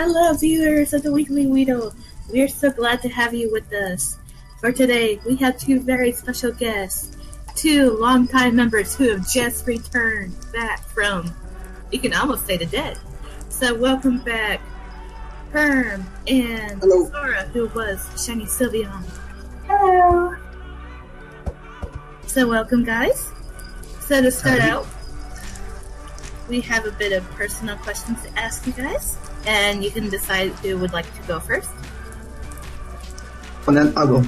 Hello, viewers of the Weekly Weedle. We're so glad to have you with us. For today, we have two very special guests, two longtime members who have just returned back from, you can almost say, the dead. So welcome back, Perm and Hello. Sora, who was Shiny Sylveon. Hello. So welcome, guys. So to start Howdy. out, we have a bit of personal questions to ask you guys, and you can decide who would like to go first. And then I will.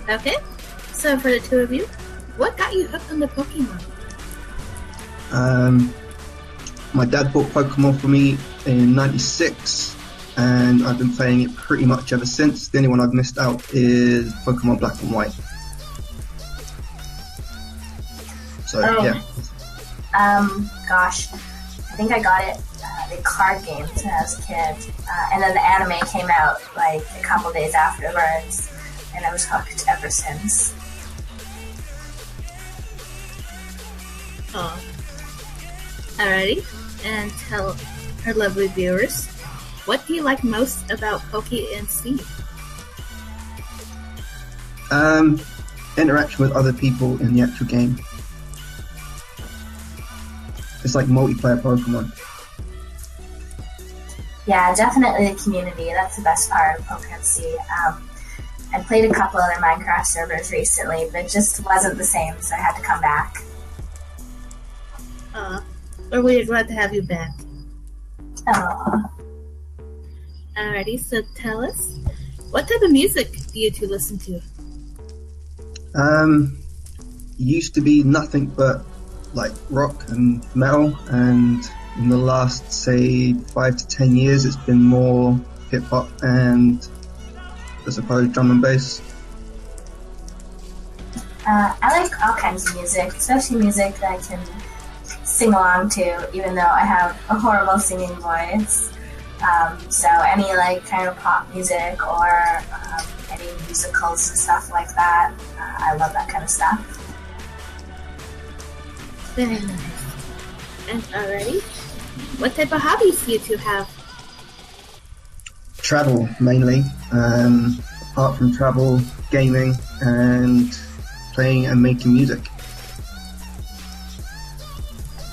Okay, so for the two of you, what got you hooked on the Pokemon? My dad bought Pokemon for me in '96, and I've been playing it pretty much ever since. The only one I've missed out is Pokemon Black and White. So yeah. Gosh, I think I got it, the card games when I was a kid, and then the anime came out like a couple days afterwards, and I was hooked ever since. Oh. Alrighty, and tell our lovely viewers, what do you like most about Poke&C? Interaction with other people in the actual game. It's like multiplayer Pokemon. Yeah, definitely the community. That's the best part of Pokemon. I played a couple other Minecraft servers recently, but it just wasn't the same, so I had to come back. We're really glad to have you back. Oh. Alrighty, so tell us, what type of music do you two listen to? Used to be nothing but like rock and metal, and in the last, say, 5 to 10 years, it's been more hip hop and, I suppose, drum and bass. I like all kinds of music, especially music that I can sing along to, even though I have a horrible singing voice. So any like kind of pop music or any musicals and stuff like that, I love that kind of stuff. Very nice. And alrighty, what type of hobbies do you two have? Travel, mainly. Apart from travel, gaming, and playing and making music.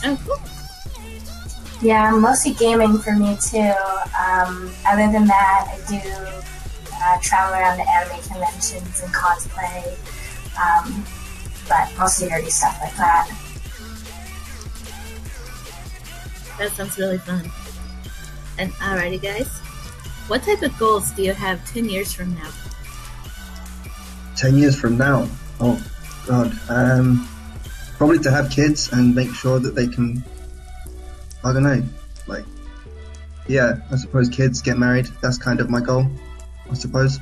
Oh, cool. Yeah, mostly gaming for me too. Other than that, I do travel around to anime conventions and cosplay, but mostly nerdy stuff like that. That sounds really fun. And alrighty, guys, what type of goals do you have 10 years from now? 10 years from now? Oh, God. Probably to have kids and make sure that they can, I don't know, like, yeah, I suppose kids, get married. That's kind of my goal, I suppose.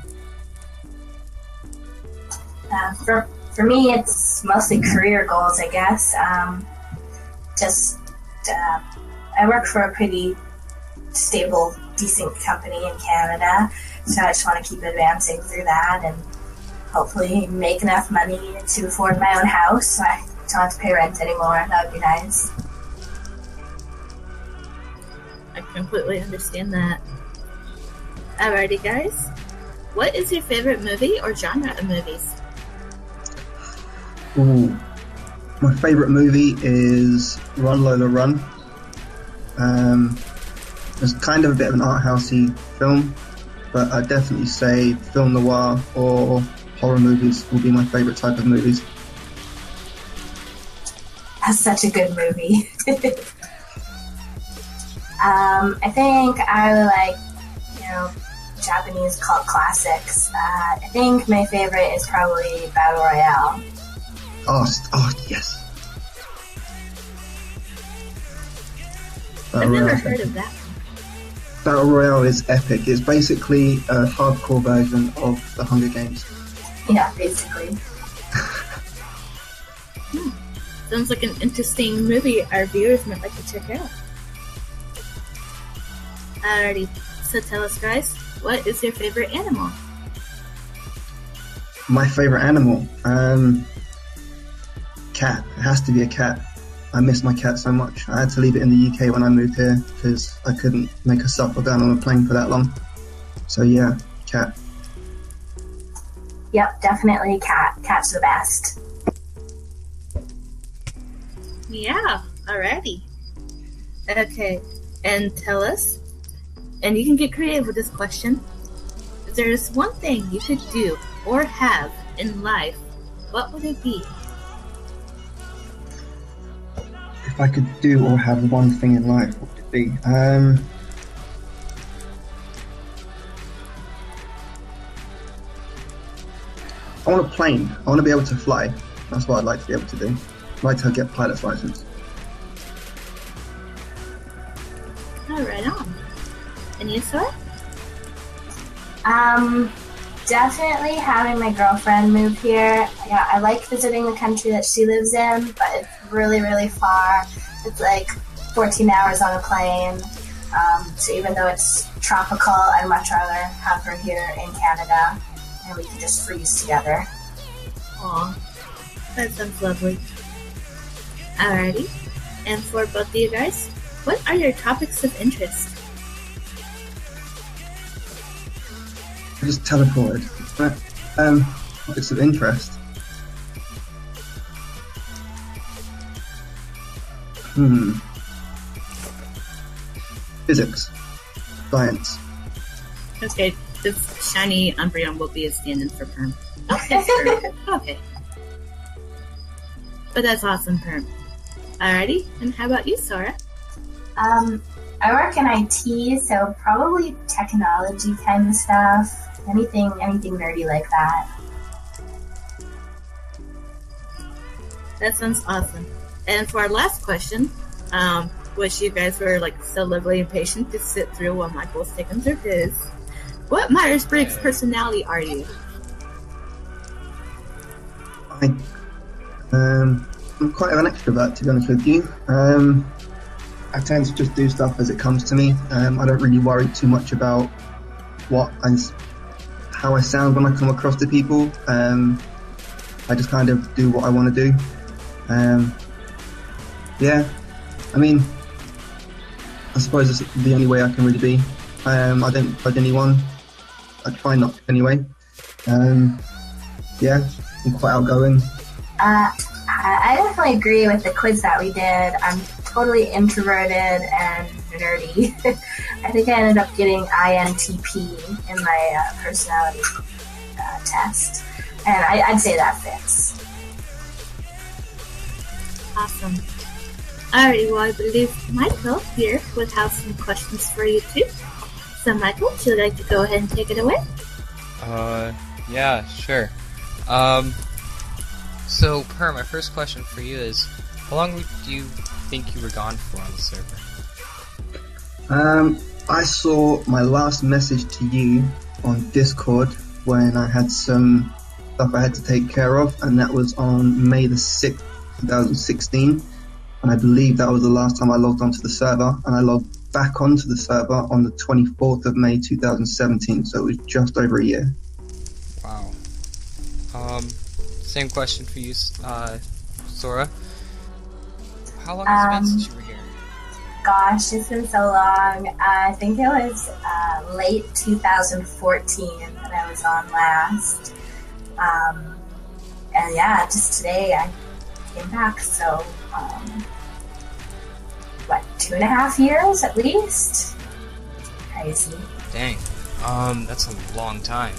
For me, it's mostly career goals, I guess. I work for a pretty stable, decent company in Canada, so I just want to keep advancing through that and hopefully make enough money to afford my own house so I don't have to pay rent anymore. That would be nice. I completely understand that. Alrighty, guys, what is your favorite movie or genre of movies? Ooh. My favourite movie is Run Lola Run. It's kind of a bit of an art housey film, but I'd definitely say film noir or horror movies will be my favourite type of movies. That's such a good movie. I think I like, Japanese cult classics. I think my favorite is probably Battle Royale. Oh yes. I've never heard of that one. Battle Royale is epic. It's basically a hardcore version of the Hunger Games. Yeah, basically. Sounds like an interesting movie our viewers might like to check out. Alrighty, so tell us, guys, what is your favorite animal? My favourite animal? Cat. It has to be a cat. I miss my cat so much. I had to leave it in the UK when I moved here because I couldn't make her suffer going on a plane for that long. So yeah, cat. Yep, definitely cat. Cat's the best. Yeah, alrighty. Okay, and tell us, and you can get creative with this question. If there's one thing you could do or have in life, what would it be? If I could do or have one thing in life, what would it be? I want a plane. I want to be able to fly. That's what I'd like to be able to do. I'd like to get a pilot's license. Oh, right on. And you, Sora? Definitely having my girlfriend move here. Yeah, I like visiting the country that she lives in, but it's really, really far. It's like 14 hours on a plane. So even though it's tropical, I'd much rather have her here in Canada, and we can just freeze together. Aw, that sounds lovely. Alrighty. And for both of you guys, what are your topics of interest? I just teleported. Topics of interest. Physics. Science. Okay, this shiny Umbreon will be a stand-in for Perm. Okay, sure. Okay. But that's awesome, Perm. Alrighty, and how about you, Sora? I work in IT, so probably technology kind of stuff. Anything nerdy like that. That sounds awesome. And for our last question, which you guys were like so lovely and patient to sit through while Michael was taking through his. What Myers-Briggs personality are you? I'm quite an extrovert, to be honest with you. I tend to just do stuff as it comes to me. I don't really worry too much about how I sound when I come across to people. I just kind of do what I want to do. Yeah, I mean, I suppose it's the only way I can really be. I don't judge anyone. I try not to anyway. Yeah, I'm quite outgoing. I definitely agree with the quiz that we did. I'm totally introverted and nerdy. I think I ended up getting INTP in my personality test. And I'd say that fits. Awesome. Alrighty, well, I believe Michael here would have some questions for you too. So, Michael, would you like to go ahead and take it away? Yeah, sure. So, Per, my first question for you is, how long do you think you were gone for on the server? I saw my last message to you on Discord when I had some stuff I had to take care of, and that was on May the 6th, 2016. And I believe that was the last time I logged onto the server, and I logged back onto the server on the 24th of May 2017, so it was just over a year. Wow. Same question for you, Sora. How long has it been since you were here? Gosh, it's been so long. I think it was late 2014 that I was on last. And yeah, just today I came back, so 2.5 years at least? Crazy. Dang. That's a long time.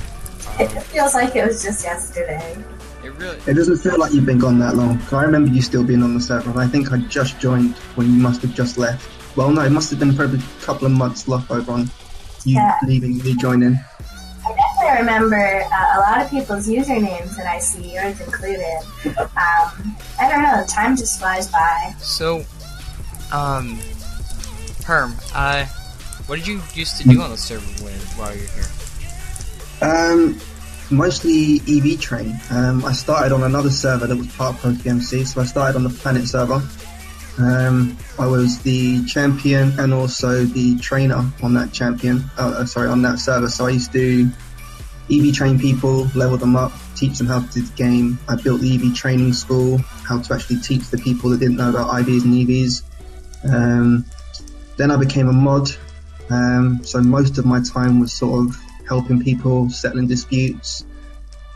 It feels like it was just yesterday. It doesn't feel like you've been gone that long. I remember you still being on the server, and I think I just joined when you must have just left. Well, no, it must have been probably a couple of months left over on you leaving, rejoining. I definitely remember a lot of people's usernames that I see, yours included. I don't know, time just flies by. So, Perm, what did you used to do on the server while you're here? Mostly EV Train. I started on another server that was part of PokeMC, so I started on the Planet server. I was the champion and also the trainer on that on that server. So I used to EV train people, level them up, teach them how to do the game. I built the EV training school, how to actually teach the people that didn't know about IVs and EVs. Then I became a mod, so most of my time was sort of helping people, settling disputes,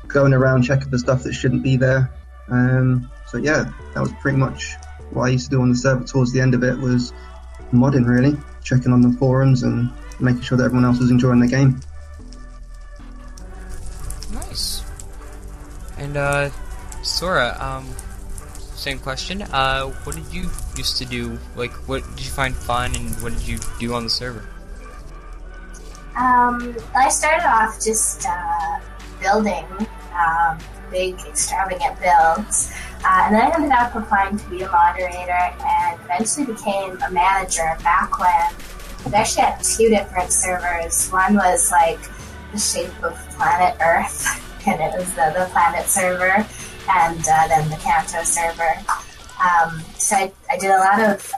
going around checking for stuff that shouldn't be there. So yeah, that was pretty much what I used to do on the server towards the end of it, was modding really, checking on the forums and making sure that everyone else was enjoying the game. Nice. And Sora, same question. What did you used to do? Like, what did you find fun, and what did you do on the server? I started off just building big, extravagant builds, and then I ended up applying to be a moderator, and eventually became a manager. Back when we actually had 2 different servers. One was like the shape of planet Earth, and it was the planet server, and then the Kanto server. So I did a lot of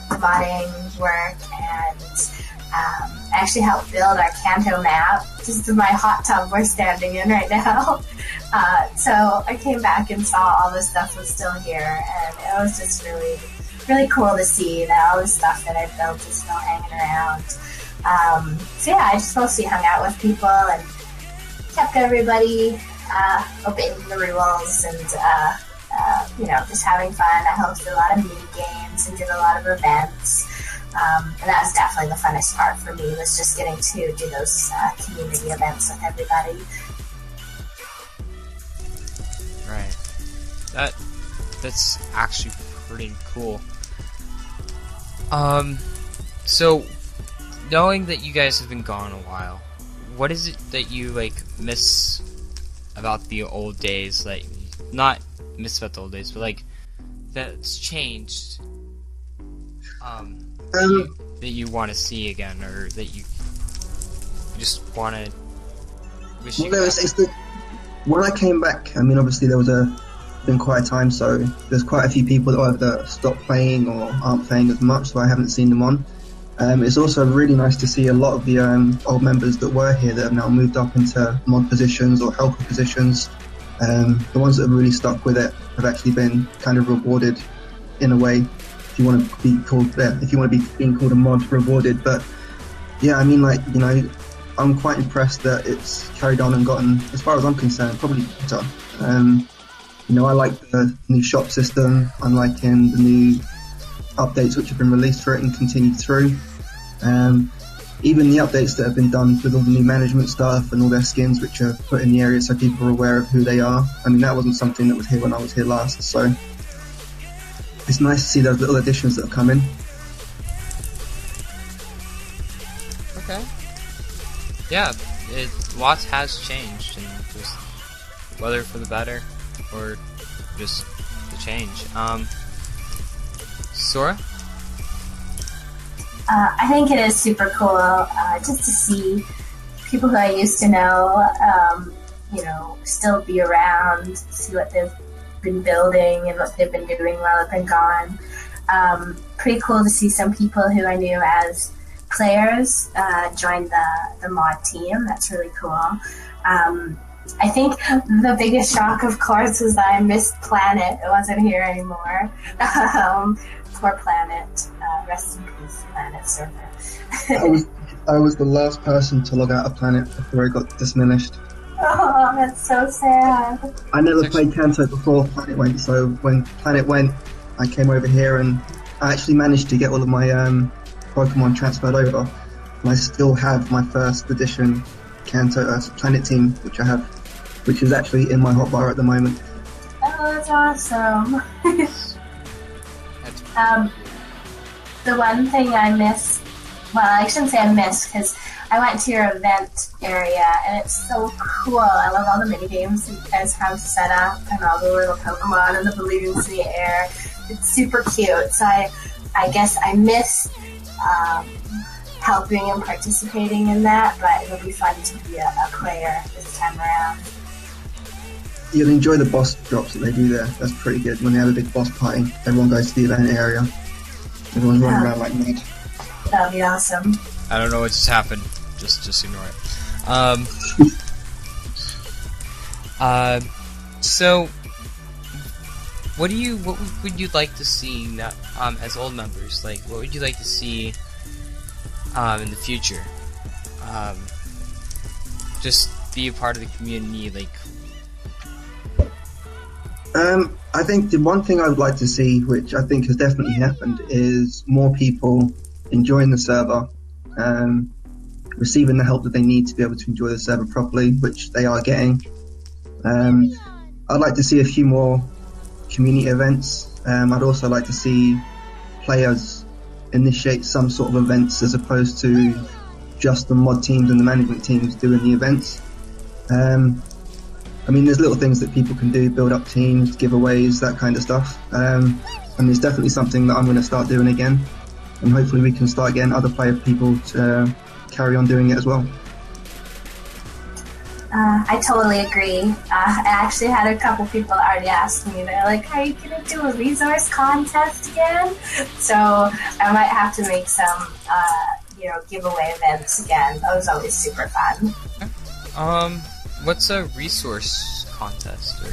modding work, and I actually helped build our Kanto map. This is my hot tub we're standing in right now. So I came back and saw all the stuff was still here, and it was just really, really cool to see that all the stuff that I built is still hanging around. So yeah, I just mostly hung out with people and kept everybody obeying the rules and just having fun. I hosted a lot of mini games and did a lot of events. And that was definitely the funnest part for me, was just getting to do those community events with everybody. Right. That's actually pretty cool. So knowing that you guys have been gone a while, what is it that you miss about the old days? Like, not miss about the old days, but that's changed. That you want to see again, or that you just want to wish you could. When I came back, I mean, obviously there was been quite a time, so there's quite a few people that either stopped playing or aren't playing as much, so I haven't seen them on. It's also really nice to see a lot of the old members that were here that have now moved up into mod positions or helper positions. The ones that have really stuck with it have actually been kind of rewarded in a way. If you want to be called being called a mod, rewarded. But yeah, I mean, I'm quite impressed that it's carried on and gotten, as far as I'm concerned, probably better. I like the new shop system. I'm liking the new updates which have been released for it and continued through. Even the updates that have been done with all the new management stuff and all their skins which are put in the area so people are aware of who they are. I mean, that wasn't something that was here when I was here last, so it's nice to see those little additions that have come in. Okay. Yeah, lots has changed, and just whether for the better or just the change. Sora? I think it is super cool just to see people who I used to know, still be around, see what they've been building and what they've been doing while I've been gone. Pretty cool to see some people who I knew as players join the mod team. That's really cool. I think the biggest shock, of course, was that I missed Planet. It wasn't here anymore. Poor Planet. Rest in peace, Planet server. I was the last person to log out of Planet before it got diminished. Oh, that's so sad. I never played Kanto before Planet went, so when Planet went, I came over here and I actually managed to get all of my Pokemon transferred over. And I still have my first edition Kanto Planet team, which is actually in my hotbar at the moment. Oh, that's awesome. The one thing I miss, well, I shouldn't say I miss, because I went to your event area, and it's so cool. I love all the mini games you guys have set up, and all the little Pokemon and the balloons in the air. It's super cute. So I guess I miss helping and participating in that, but it'll be fun to be a player this time around. You'll enjoy the boss drops that they do there. That's pretty good. When they have a big boss party, everyone goes to the event area. Everyone's running around like mad. That'll be awesome. I don't know what just happened. Just ignore it. So, what would you like to see now, as old members? Like, what would you like to see in the future? Just be a part of the community, like. I think the one thing I would like to see, which I think has definitely happened, is more people enjoying the server, receiving the help that they need to be able to enjoy the server properly, which they are getting. I'd like to see a few more community events. I'd also like to see players initiate some sort of events as opposed to just the mod teams and the management teams doing the events. I mean, there's little things that people can do, build up teams, giveaways, that kind of stuff. And it's definitely something that I'm going to start doing again. And hopefully we can start getting other people to carry on doing it as well. I totally agree. I actually had a couple people already ask me, they're like, are you going to do a resource contest again? So I might have to make some, giveaway events again. That was always super fun. What's a resource contest or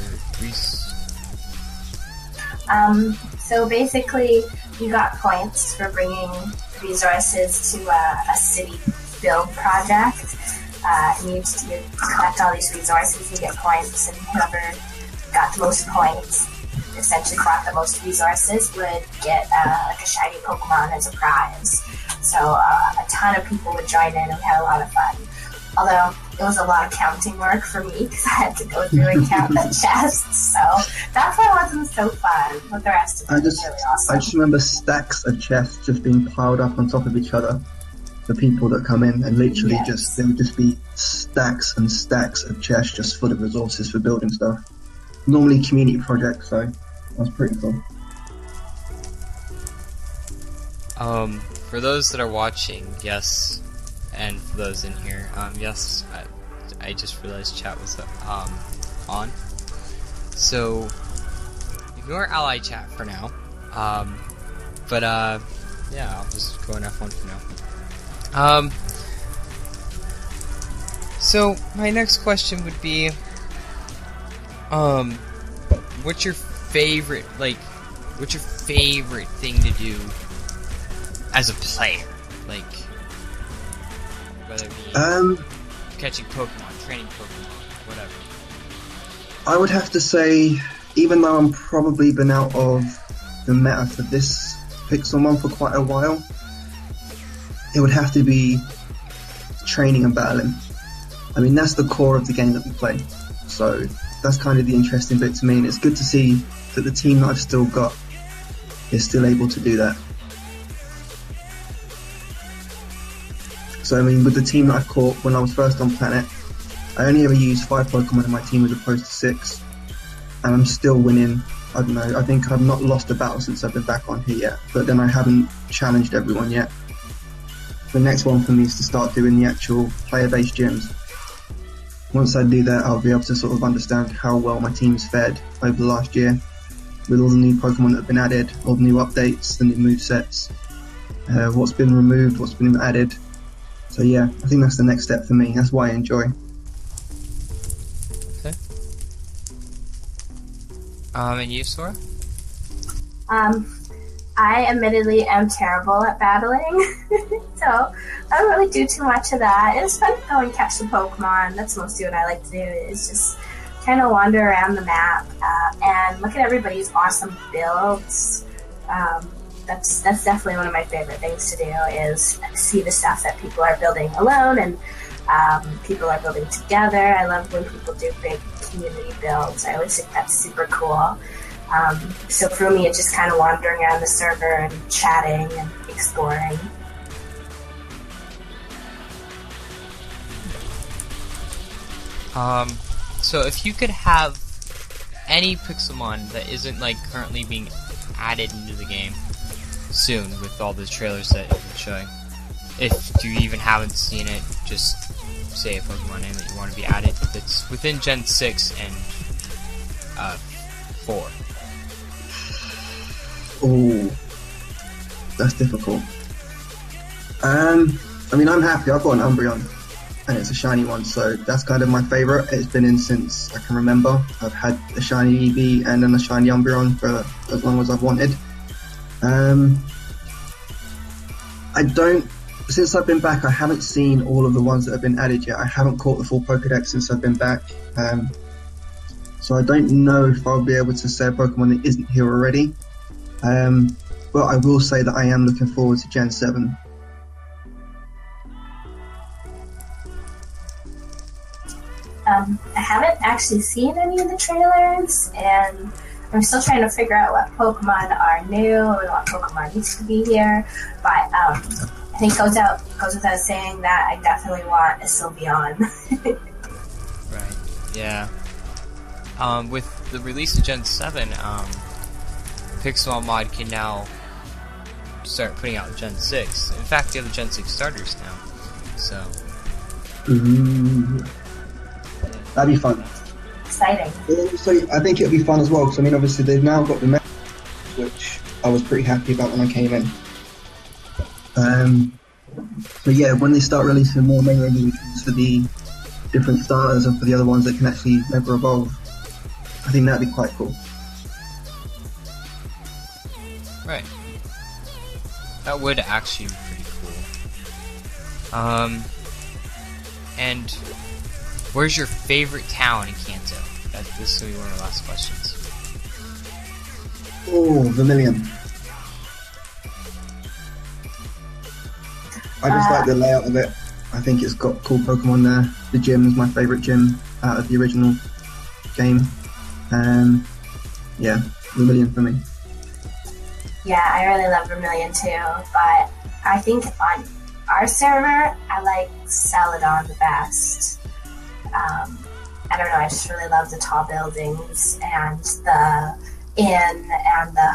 So basically, you got points for bringing resources to a city build project. And you collect all these resources, you get points, and whoever got the most points, essentially brought the most resources, would get like a shiny Pokemon as a prize. So a ton of people would join in, and we had a lot of fun. Although it was a lot of counting work for me because I had to go through and count the chests, so that's why it wasn't so fun. But the rest of it was really awesome. I just remember stacks of chests just being piled up on top of each other. The people that come in, and literally there would just be stacks and stacks of chests just full of resources for building stuff. Normally community projects, so that was pretty cool. For those that are watching, yes. And for those in here, yes, I just realized chat was on. So ignore ally chat for now. Yeah, I'll just go on F1 for now. So my next question would be, what's your favorite thing to do as a player? Like, whether it be catching Pokemon, training Pokemon, whatever. I would have to say, even though I'm probably been out of the meta for this Pixelmon for quite a while, it would have to be training and battling. I mean, that's the core of the game that we play. So that's kind of the interesting bit to me, and it's good to see that the team that I've still got is still able to do that. So I mean, with the team that I've caught when I was first on Planet, I only ever used 5 Pokemon in my team as opposed to 6, and I'm still winning. I don't know, I think I've not lost a battle since I've been back on here yet, but then I haven't challenged everyone yet. The next one for me is to start doing the actual player-based gyms. Once I do that, I'll be able to sort of understand how well my team's fared over the last year, with all the new Pokemon that have been added, all the new updates, the new movesets, what's been removed, what's been added. So yeah, I think that's the next step for me. That's why I enjoy. Okay. And you, Sora? I admittedly am terrible at battling, so I don't really do too much of that. It's fun to go and catch the Pokemon. That's mostly what I like to do, is just kind of wander around the map and look at everybody's awesome builds. That's definitely one of my favorite things to do, is see the stuff that people are building alone and people are building together. I love when people do big community builds. I always think that's super cool. So for me, it's just kind of wandering around the server and chatting and exploring. So if you could have any Pixelmon that isn't like currently being added into the game soon with all the trailers that you've been showing, if you even haven't seen it, just say a Pokemon name that you want to be added that's within Gen 6 and 4. Oh, that's difficult. I mean, I'm happy. I've got an Umbreon. and it's a shiny one, so that's kind of my favourite. It's been in since I can remember. I've had a shiny Eevee and then a shiny Umbreon for as long as I've wanted. Since I've been back, I haven't seen all of the ones that have been added yet. I haven't caught the full Pokedex since I've been back. So I don't know if I'll be able to say a Pokemon that isn't here already. But I will say that I am looking forward to Gen 7. I haven't actually seen any of the trailers, and I'm still trying to figure out what Pokemon are new and what Pokemon needs to be here. But I think it goes without saying that I definitely want a Sylveon. Right. Yeah. With the release of Gen 7, Pixel Mod can now start putting out Gen 6. In fact, they have the Gen 6 starters now. So. That'd be fun. Exciting. So I think it'll be fun as well, because I mean, obviously they've now got the meta, which I was pretty happy about when I came in. So yeah, when they start releasing more main evolutions for the different starters and for the other ones that can actually never evolve, I think that'd be quite cool. Right. That would actually be pretty cool. And where's your favorite town in Kanto? This will be one of the last questions. Oh, Vermilion. I just like the layout of it. I think it's got cool Pokemon there. The gym is my favourite gym out of the original game. Yeah, Vermilion for me. Yeah, I really love Vermilion too, but I think on our server, I like Celadon the best. I don't know, I just really love the tall buildings and the inn and the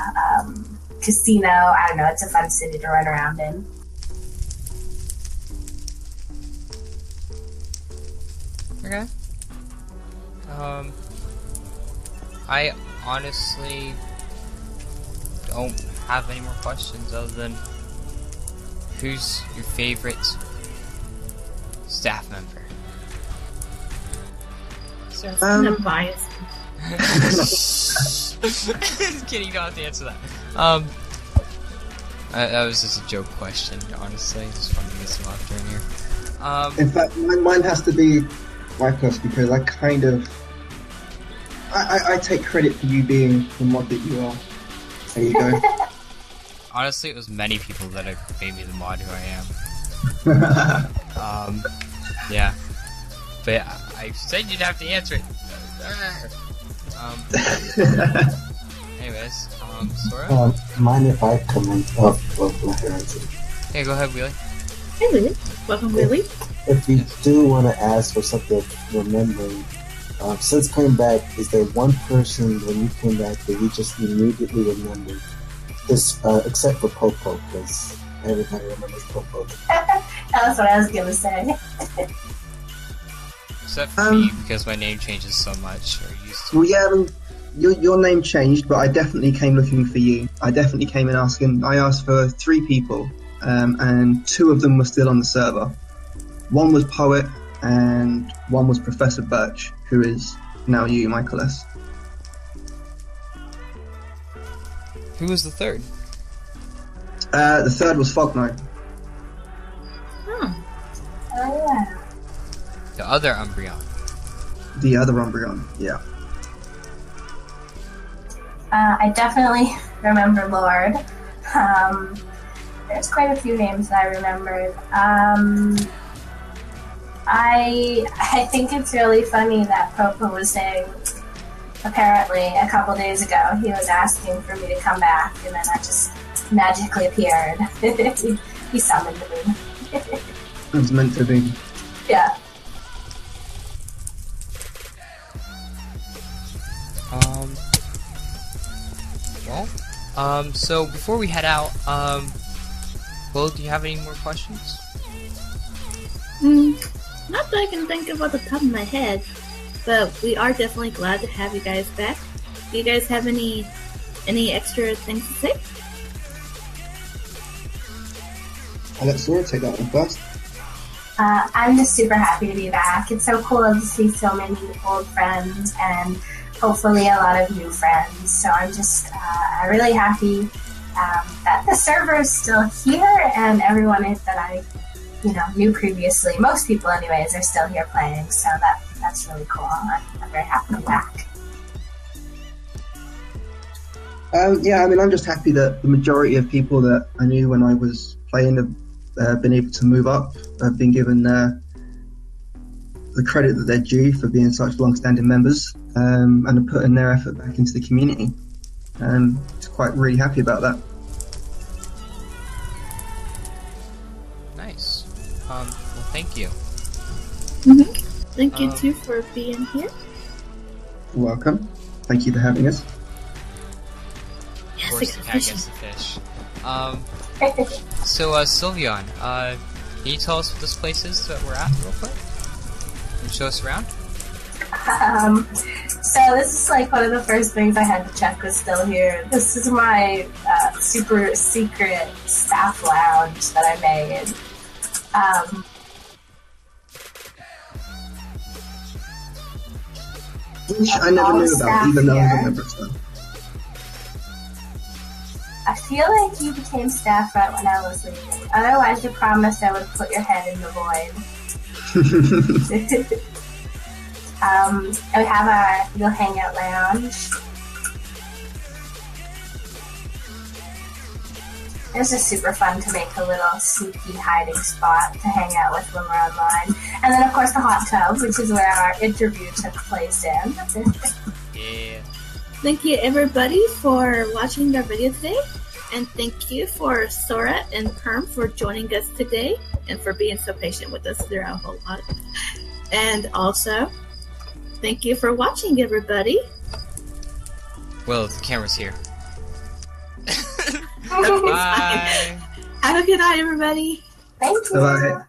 casino. I don't know, it's a fun city to run around in. Okay. I honestly don't have any more questions other than who's your favorite staff member? So kind of biased. Just kidding, you don't have to answer that. That was just a joke question, honestly. Just wanted to get some laughter in here. In fact, mine has to be Lycos, because I kind of... I take credit for you being the mod that you are. There you go. Honestly, it was many people that have made me the mod who I am. Yeah. But I said you'd have to answer it. Anyways, Sora? Mind if I comment? Hey, go ahead, Wheelie. Hey, Willie. Welcome, Willie. If you do want to ask for something remembering, since coming back, is there one person when you came back that you just immediately remembered? This, except for Popo, because everybody remembers Popo. That's what I was gonna say. Except for me, because my name changes so much, or used to. Well, yeah, I mean, your name changed, but I definitely came looking for you. I definitely came in asking. I asked for 3 people, and 2 of them were still on the server. One was Poet, and one was Professor Birch, who is now you, Michaelis. Who was the third? The third was Fogno. Oh yeah. The other Umbreon. The other Umbreon, yeah. I definitely remember Lord. There's quite a few names that I remembered. I think it's really funny that Popo was saying, apparently a couple days ago, he was asking for me to come back, and then I just magically appeared. He summoned me. It was meant to be. Yeah. So before we head out, Will, do you have any more questions? Not that I can think of off the top of my head, but we are definitely glad to have you guys back. Do you guys have any extra things to say? I'll let Sora take that one first. I'm just super happy to be back. It's so cool to see so many old friends and hopefully a lot of new friends. So I'm just really happy that the server is still here and everyone that I knew previously, most people anyways, are still here playing. So that's really cool. I'm very happy to be back. Yeah, I mean, I'm just happy that the majority of people that I knew when I was playing have been able to move up. I've been given the credit that they're due for being such long-standing members and are putting their effort back into the community. Just quite really happy about that. Nice. Well, thank you. Thank you too for being here. You're welcome. Thank you for having us. Of course, the cat gets the fish. So, Sylveon, can you tell us what this place is that we're at real quick? And show us around? So this is like one of the first things I had to check was still here. This is my super secret staff lounge that I made. Which I never knew about, even though I was a member of staff. I feel like you became staff right when I was leaving. Otherwise, you promised I would put your head in the void. We have our little hangout lounge. It's just super fun to make a little sneaky hiding spot to hang out with when we're online. And then, of course, the hot tub, which is where our interview took place in. Yeah. Thank you everybody for watching our video today. And thank you for Sora and Perm for joining us today and for being so patient with us throughout a whole lot. And also, thank you for watching, everybody. Well, the camera's here. Bye. Have a good night, everybody. Thank you. Bye.